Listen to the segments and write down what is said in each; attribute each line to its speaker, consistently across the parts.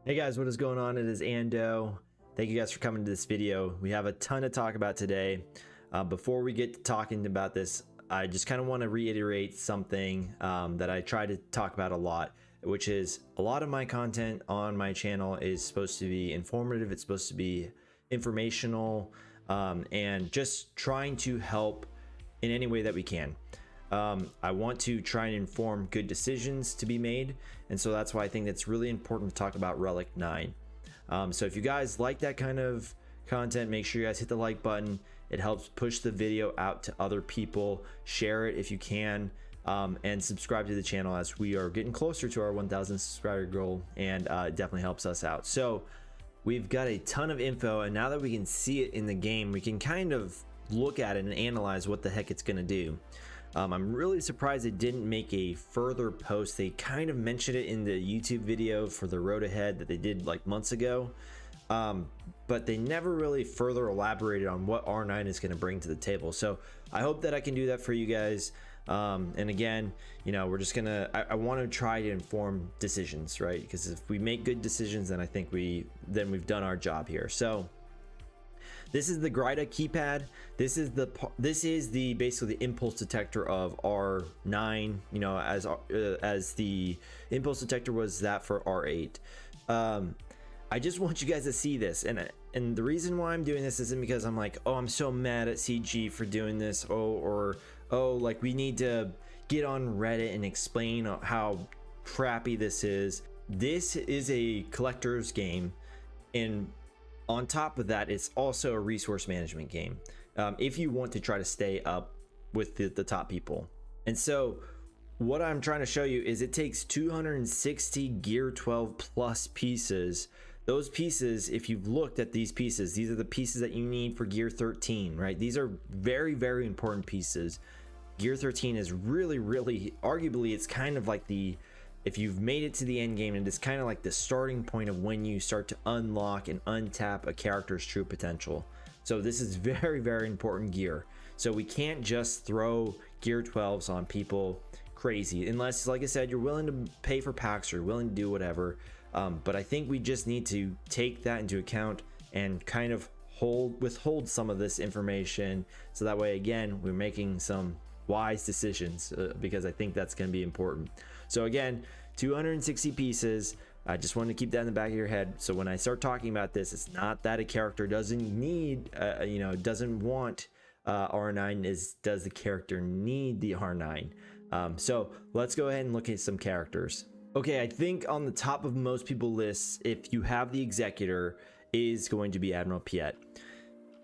Speaker 1: Hey guys, what is going on? It is Ando. Thank you guys for coming to this video. We have a ton to talk about today. Before we get to talking about this, I just kind of want to reiterate something that I try to talk about a lot, which is a lot of my content on my channel is supposed to be informative. It's supposed to be informational and just trying to help in any way that we can. I want to try and inform good decisions to be made, and so that's why I think it's really important to talk about Relic 9. So if you guys like that kind of content, make sure you guys hit the like button. It helps push the video out to other people. Share it if you can, and subscribe to the channel as we are getting closer to our 1,000 subscriber goal, and it definitely helps us out. So we've got a ton of info, and now that we can see it in the game, we can kind of look at it and analyze what the heck it's going to do. I'm really surprised it didn't make a further post. They kind of mentioned it in the YouTube video for the road ahead that they did like months ago, but they never really further elaborated on what R9 is going to bring to the table. So I hope that I can do that for you guys. And again, you know, we're just gonna, I want to try to inform decisions, right? Because if we make good decisions, then I think we've done our job here. So this is the Grida keypad. This is the basically the impulse detector of R9. You know, as the impulse detector was that for R8. I just want you guys to see this, and the reason why I'm doing this isn't because I'm like, oh, I'm so mad at CG for doing this, or like we need to get on Reddit and explain how crappy this is. This is a collector's game, and on top of that, it's also a resource management game if you want to try to stay up with the top people. And so what I'm trying to show you is it takes 260 gear 12 plus pieces. Those pieces, if you've looked at these pieces, these are the pieces that you need for gear 13, right? These are very, very important pieces. Gear 13 is really, arguably, it's kind of like if you've made it to the end game, and it's kind of like the starting point of when you start to unlock and untap a character's true potential. So this is very, very important gear. So we can't just throw gear 12s on people crazy, unless, like I said, you're willing to pay for packs or willing to do whatever. But I think we just need to take that into account and kind of withhold some of this information, so that way, again, we're making some wise decisions, because I think that's going to be important. So again, 260 pieces. I just want to keep that in the back of your head. So when I start talking about this, it's not that a character doesn't need, doesn't want R9. Does the character need the R9? So let's go ahead and look at some characters. Okay, I think on the top of most people's lists, if you have the Executor, is going to be Admiral Piet.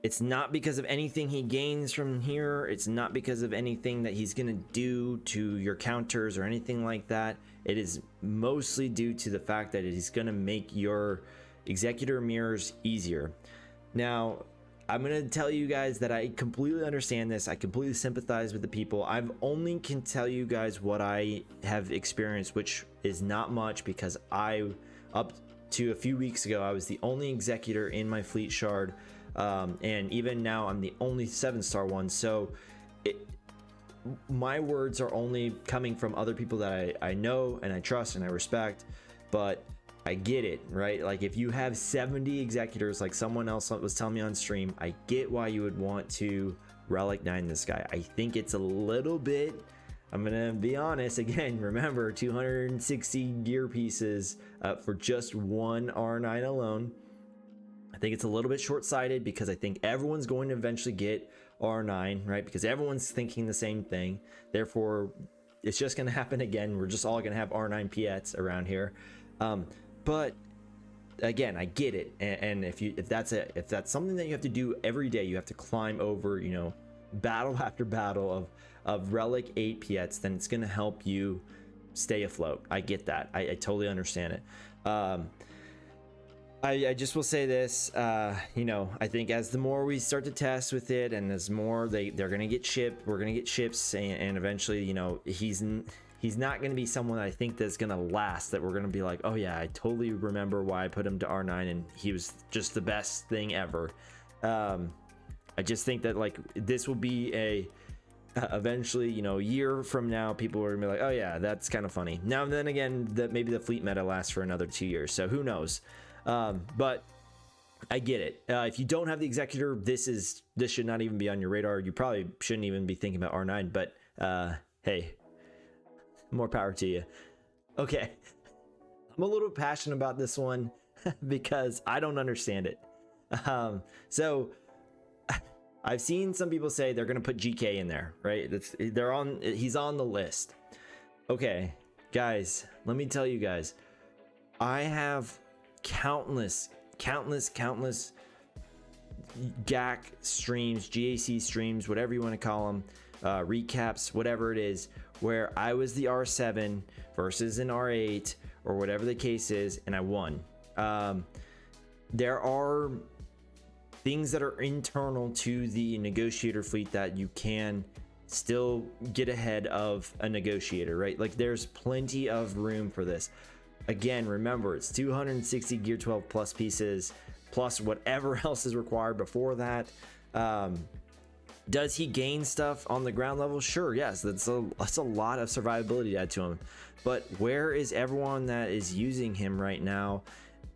Speaker 1: It's not because of anything he gains from here. It's not because of anything that he's gonna do to your counters or anything like that. It is mostly due to the fact that he's gonna make your Executor mirrors easier. Now, I'm gonna tell you guys that I completely understand this. I completely sympathize with the people. I've only can tell you guys what I have experienced, which is not much, because up to a few weeks ago, I was the only Executor in my fleet shard. And even now I'm the only 7-star one. So my words are only coming from other people that I know and I trust and I respect, but I get it, right? Like, if you have 70 Executors, like someone else was telling me on stream, I get why you would want to Relic 9 this guy. I think it's a little bit, I'm gonna be honest again, remember 260 gear pieces for just one R9 alone. I think it's a little bit short-sighted, because I think everyone's going to eventually get R9, right? Because everyone's thinking the same thing. Therefore, it's just going to happen again. We're just all going to have R9 Piets around here. But again, I get it. And if that's something that you have to do every day, you have to climb over, you know, battle after battle of Relic 8 Piets, then it's going to help you stay afloat. I get that. I totally understand it. I just will say this, you know, I think as the more we start to test with it, and as more they're gonna get shipped, we're gonna get ships, and eventually, you know, he's not gonna be someone I think that's gonna last, that we're gonna be like, oh yeah, I totally remember why I put him to R9 and he was just the best thing ever. I just think that, like, this will be eventually, you know, a year from now, people are gonna be like, oh yeah, that's kind of funny. Now and then again, that maybe the fleet meta lasts for another 2 years, so who knows. But I get it. If you don't have the Executor, this should not even be on your radar. You probably shouldn't even be thinking about R9, but hey, more power to you. Okay, I'm a little passionate about this one because I don't understand it. So I've seen some people say they're gonna put GK in there, right? He's on the list. Okay, guys, let me tell you guys, I have countless GAC streams, GAC streams, whatever you want to call them, recaps, whatever it is, where I was the R7 versus an R8 or whatever the case is, and I won. There are things that are internal to the negotiator fleet that you can still get ahead of a negotiator, right? Like there's plenty of room for this. Again, remember, it's 260 gear 12 plus pieces plus whatever else is required before that. Does he gain stuff on the ground level? Sure, yes, that's a lot of survivability to add to him. But where is everyone that is using him right now?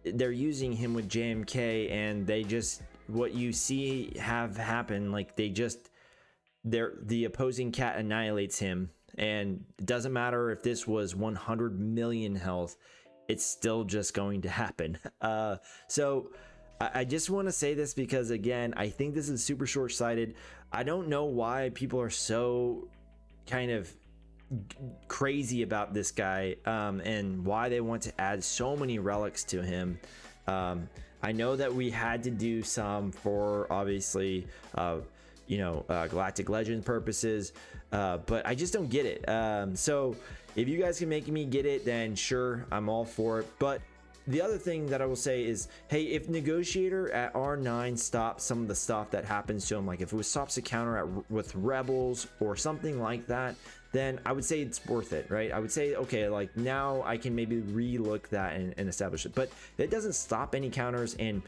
Speaker 1: They're using him with JMK, and they just, what you see have happen, like the opposing cat annihilates him, and it doesn't matter if this was 100 million health, it's still just going to happen. So I just want to say this because, again, I think this is super short-sighted. I don't know why people are so kind of crazy about this guy, and why they want to add so many relics to him. I know that we had to do some for, obviously, Galactic Legend purposes, but I just don't get it. So if you guys can make me get it, then sure, I'm all for it. But the other thing that I will say is, hey, if Negotiator at R9 stops some of the stuff that happens to him, like if it stops a counter with Rebels or something like that, then I would say it's worth it, right? I would say, okay, like now I can maybe relook that and establish it. But it doesn't stop any counters, and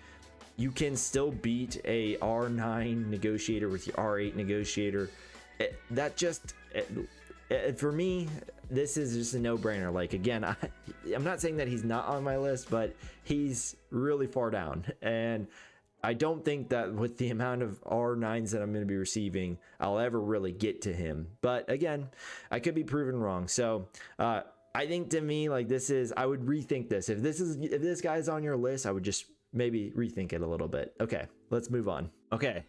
Speaker 1: you can still beat a R9 negotiator with your R8 negotiator. For me, this is just a no-brainer. Like, again, I'm not saying that he's not on my list, but he's really far down, and I don't think that with the amount of R9s that I'm going to be receiving, I'll ever really get to him. But again, I could be proven wrong. So I think, to me, like, I would rethink this. If this guy's on your list, I would just maybe rethink it a little bit. Okay, let's move on. Okay,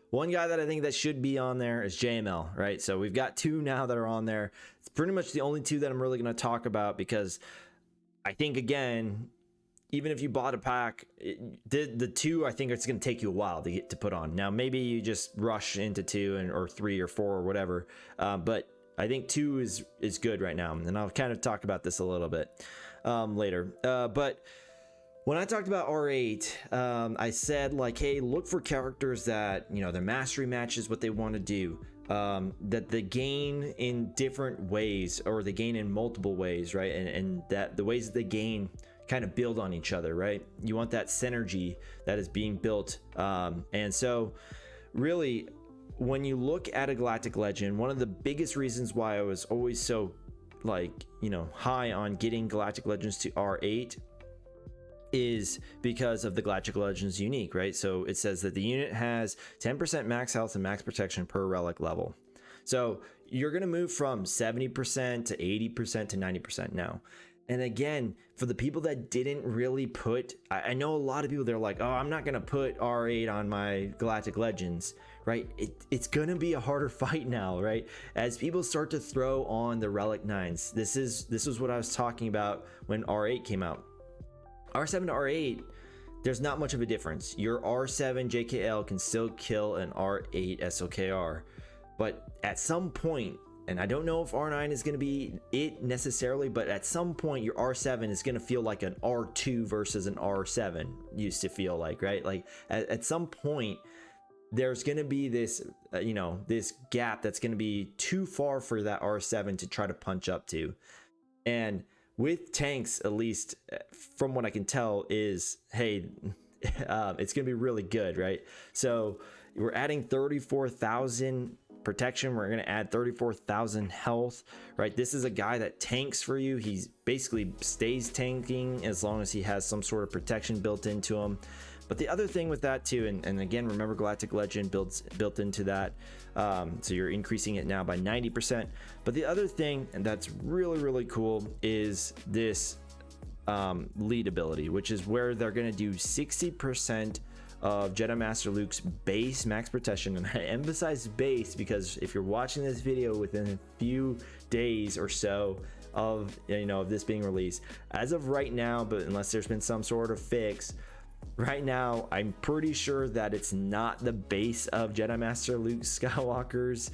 Speaker 1: one guy that I think that should be on there is JML, right? So we've got two now that are on there. It's pretty much the only two that I'm really going to talk about, because I think, again, even if you bought a pack, the two, I think it's going to take you a while to get to put on. Now, maybe you just rush into two or three or four or whatever, but I think two is good right now, and I'll kind of talk about this a little bit later. But when I talked about R8, I said, like, hey, look for characters that, their mastery matches what they want to do, that they gain in different ways, or they gain in multiple ways, right? And that the ways that they gain kind of build on each other, right? You want that synergy that is being built. And so really, when you look at a Galactic Legend, one of the biggest reasons why I was always so, high on getting Galactic Legends to R8 is because of the Galactic Legends unique, right? So it says that the unit has 10% max health and max protection per relic level. So you're going to move from 70% to 80% to 90% now. And again, for the people that didn't really put, I know a lot of people, they're like, oh, I'm not going to put R8 on my Galactic Legends, right? It's going to be a harder fight now, right? As people start to throw on the Relic 9s. This is what I was talking about when R8 came out. R7 to R8, there's not much of a difference. Your R7 JKL can still kill an R8 SOKR. But at some point, and I don't know if R9 is going to be it necessarily, but at some point your R7 is going to feel like an R2 versus an R7 used to feel like, right? Like at some point there's going to be this, this gap that's going to be too far for that R7 to try to punch up to. And with tanks, at least from what I can tell, is, hey, it's going to be really good, right? So we're adding 34,000 protection. We're going to add 34,000 health, right? This is a guy that tanks for you. He's basically stays tanking as long as he has some sort of protection built into him. But the other thing with that too, and again, remember Galactic Legend built into that, so you're increasing it now by 90%. But the other thing, and that's really cool, is this lead ability, which is where they're going to do 60% of Jedi Master Luke's base max protection. And I emphasize base because if you're watching this video within a few days or so of of this being released, as of right now, but unless there's been some sort of fix, right now I'm pretty sure that it's not the base of Jedi Master Luke Skywalker's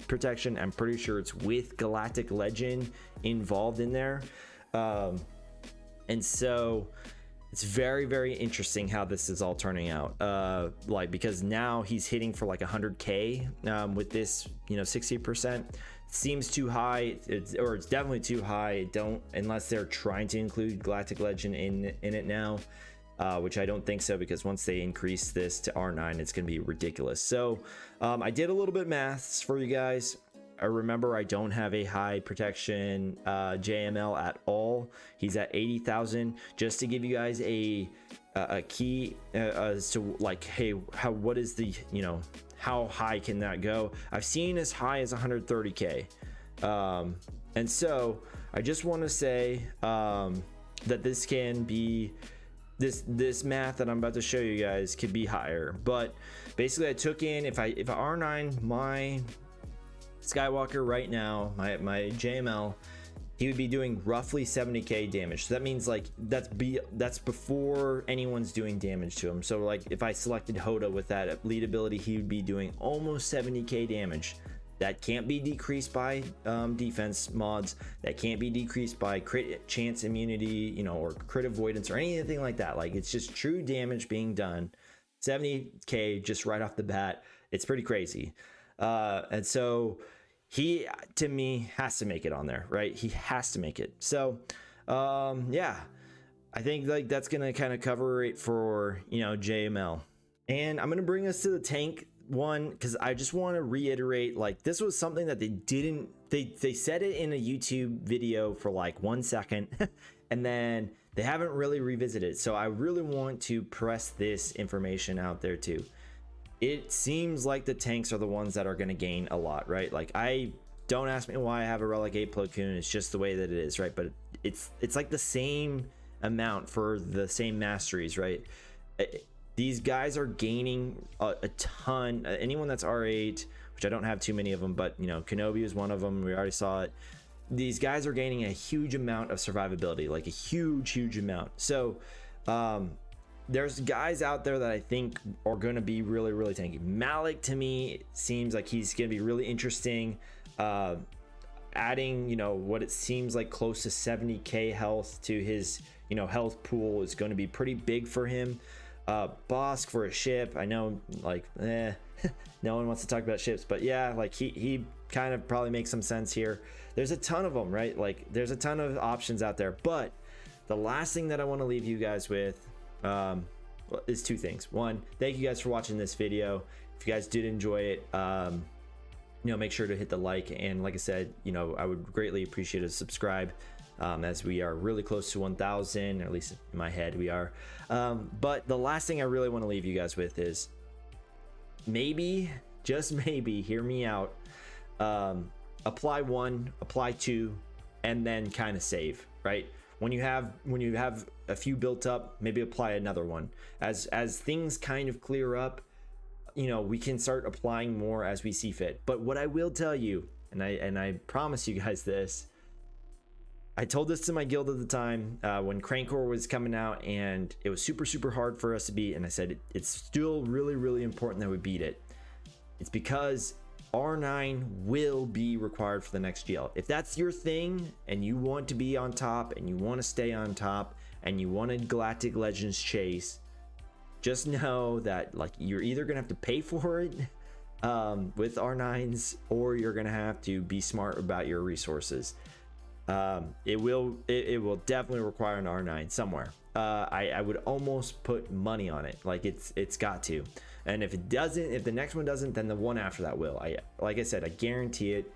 Speaker 1: protection. I'm pretty sure it's with Galactic Legend involved in there, and so it's very interesting how this is all turning out, like, because now he's hitting for like 100k with this 60%. Seems too high, it's definitely too high. Don't, unless they're trying to include Galactic Legend in it now, which I don't think so, because once they increase this to R9, it's going to be ridiculous. So I did a little bit maths for you guys. I remember I don't have a high protection JML at all. He's at 80,000. Just to give you guys a key as to like, hey, what is the, how high can that go? I've seen as high as 130k. And so I just want to say that this can be, this math that I'm about to show you guys could be higher. But basically I took in, if I R9 my Skywalker right now, my JML, he would be doing roughly 70k damage. So that means like that's before anyone's doing damage to him. So like if I selected Hoda with that lead ability, he would be doing almost 70k damage. That can't be decreased by defense mods. That can't be decreased by crit chance immunity, or crit avoidance or anything like that. Like, it's just true damage being done. 70k just right off the bat. It's pretty crazy. And so he, to me, has to make it on there, right? He has to make it. So yeah, I think like that's gonna kind of cover it for JML. And I'm gonna bring us to the tank one, because I just want to reiterate, like, this was something that they said it in a YouTube video for like 1 second and then they haven't really revisited it. So I really want to press this information out there too. It seems like the tanks are the ones that are going to gain a lot, right? Like, don't ask me why I have a Relic 8 Plo Koon. It's just the way that it is, right? But it's like the same amount for the same masteries, right? These guys are gaining a ton. Anyone that's R8, which I don't have too many of them, but Kenobi is one of them. We already saw it. These guys are gaining a huge amount of survivability, like a huge amount. So there's guys out there that I think are going to be really tanky. Malik, to me, seems like he's going to be really interesting. Adding what it seems like close to 70k health to his health pool is going to be pretty big for him. Bosk for a ship, I know, like, no one wants to talk about ships, but yeah, like he kind of probably makes some sense here. There's a ton of them, right? Like, there's a ton of options out there. But the last thing that I want to leave you guys with is two things. One, thank you guys for watching this video. If you guys did enjoy it, make sure to hit the like, and like I said, I would greatly appreciate a subscribe, as we are really close to 1,000, or at least in my head we are. But the last thing I really want to leave you guys with is, maybe, just maybe, hear me out, apply 1, apply 2, and then kind of save, right? When you have a few built up, maybe apply another one. As things kind of clear up, we can start applying more as we see fit. But what I will tell you, and I promise you guys this, I told this to my guild at the time when Crankor was coming out, and it was super hard for us to beat, and I said it's still really important that we beat it. It's because R9 will be required for the next GL. If that's your thing and you want to be on top and you want to stay on top and you want a Galactic Legends chase, just know that, like, you're either gonna have to pay for it with R9s, or you're gonna have to be smart about your resources. It will definitely require an R9 somewhere. I would almost put money on it, like it's got to. And if it doesn't, if the next one doesn't, then the one after that will. Like I said, I guarantee it.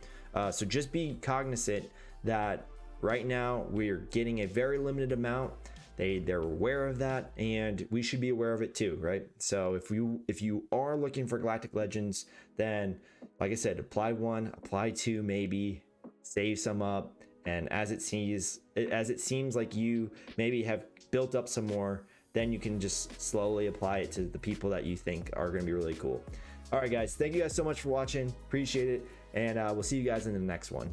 Speaker 1: So just be cognizant that right now we're getting a very limited amount. They're aware of that, and we should be aware of it too, right? So if you are looking for Galactic Legends, then like I said, apply 1, apply 2, maybe save some up, and as it seems like you maybe have built up some more, then you can just slowly apply it to the people that you think are going to be really cool. All right, guys, thank you guys so much for watching. Appreciate it, and we'll see you guys in the next one.